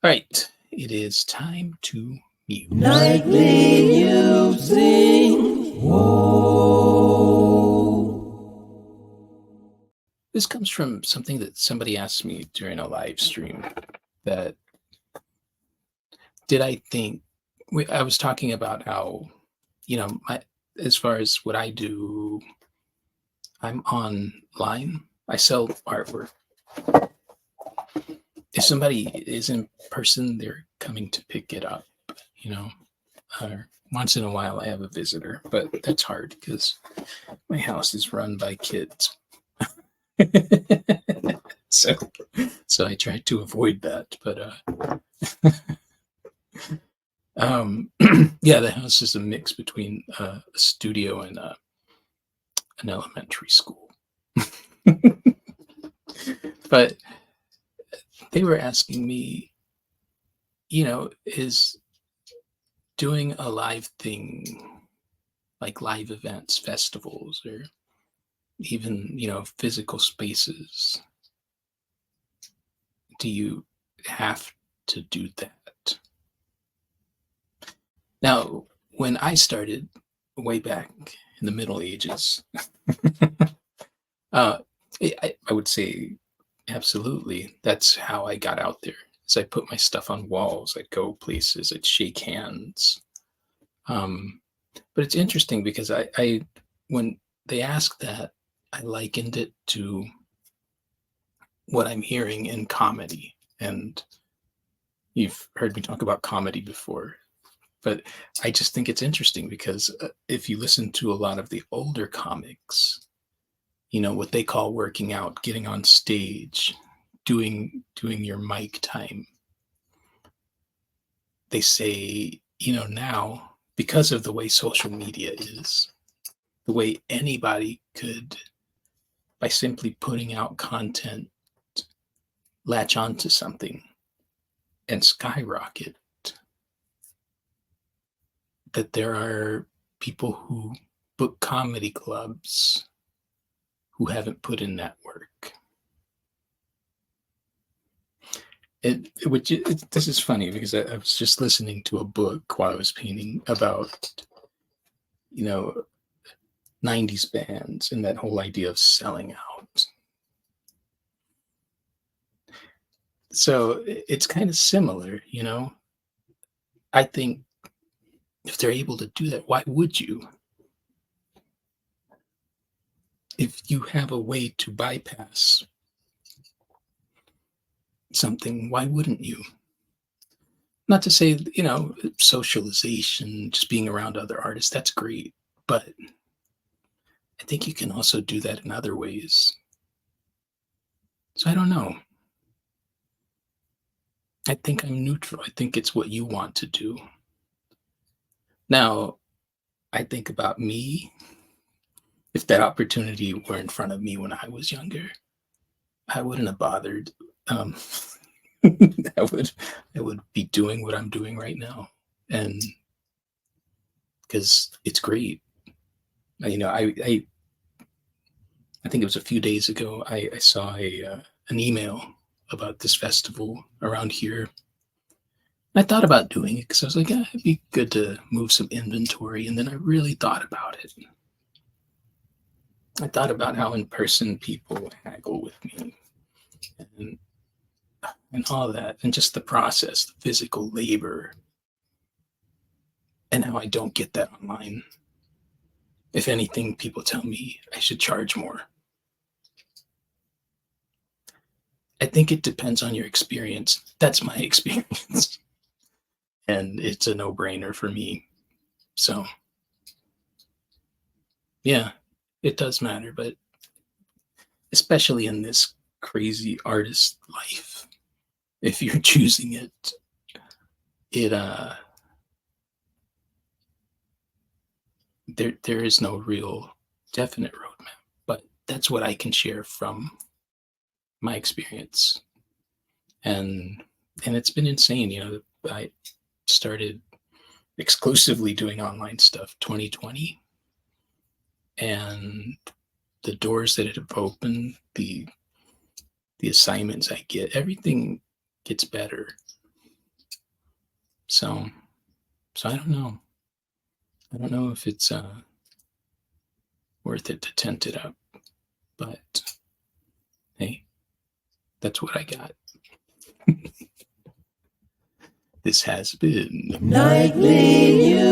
All right, it is time to mute. Nightly musing. This comes from something that somebody asked me during a live stream. That did I think I was talking about how, as far as what I do, I'm online. I sell artwork. If somebody is in person, they're coming to pick it up, you know. Once in a while, I have a visitor, but that's hard because my house is run by kids. so, so I try to avoid that. But yeah, the house is a mix between a studio and an elementary school. But they were asking me, is doing a live thing like live events, festivals, or even, physical spaces, do you have to do that? Now, when I started way back in the Middle Ages, uh, I would say absolutely. That's how I got out there. Is I put my stuff on walls, I'd go places, I'd shake hands. Um, but it's interesting because I when they asked that, I likened it to what I'm hearing in comedy. And you've heard me talk about comedy before, but I just think it's interesting because if you listen to a lot of the older comics, what they call working out, getting on stage, doing your mic time, they say, now because of the way social media is, the way anybody could, by simply putting out content, latch onto something and skyrocket, that there are people who book comedy clubs who haven't put in that work. This is funny because I was just listening to a book while I was painting about, 90s bands and that whole idea of selling out. So it's kind of similar, I think if they're able to do that, why would you? If you have a way to bypass something, why wouldn't you? Not to say, socialization, just being around other artists, that's great. But I think you can also do that in other ways. So I don't know. I think I'm neutral. I think it's what you want to do. Now, I think about me. If that opportunity were in front of me when I was younger, I wouldn't have bothered. Um, I would be doing what I'm doing right now, and because it's great. I think it was a few days ago. I saw an email about this festival around here. I thought about doing it because I was like, it'd be good to move some inventory, and then I really thought about it. I thought about how in person people haggle with me, and and all that, and just the process, the physical labor, and how I don't get that online. If anything, people tell me I should charge more. I think it depends on your experience. That's my experience. And it's a no brainer for me. So, yeah, it does matter, but especially in this crazy artist life, if you're choosing it, it, there is no real definite roadmap, but that's what I can share from my experience. And it's been insane. I started exclusively doing online stuff 2020, and the doors that have opened, the assignments I get, everything gets better. So, so I don't know. I don't know if it's worth it to tent it up, but hey, that's what I got. This has been Nightly News.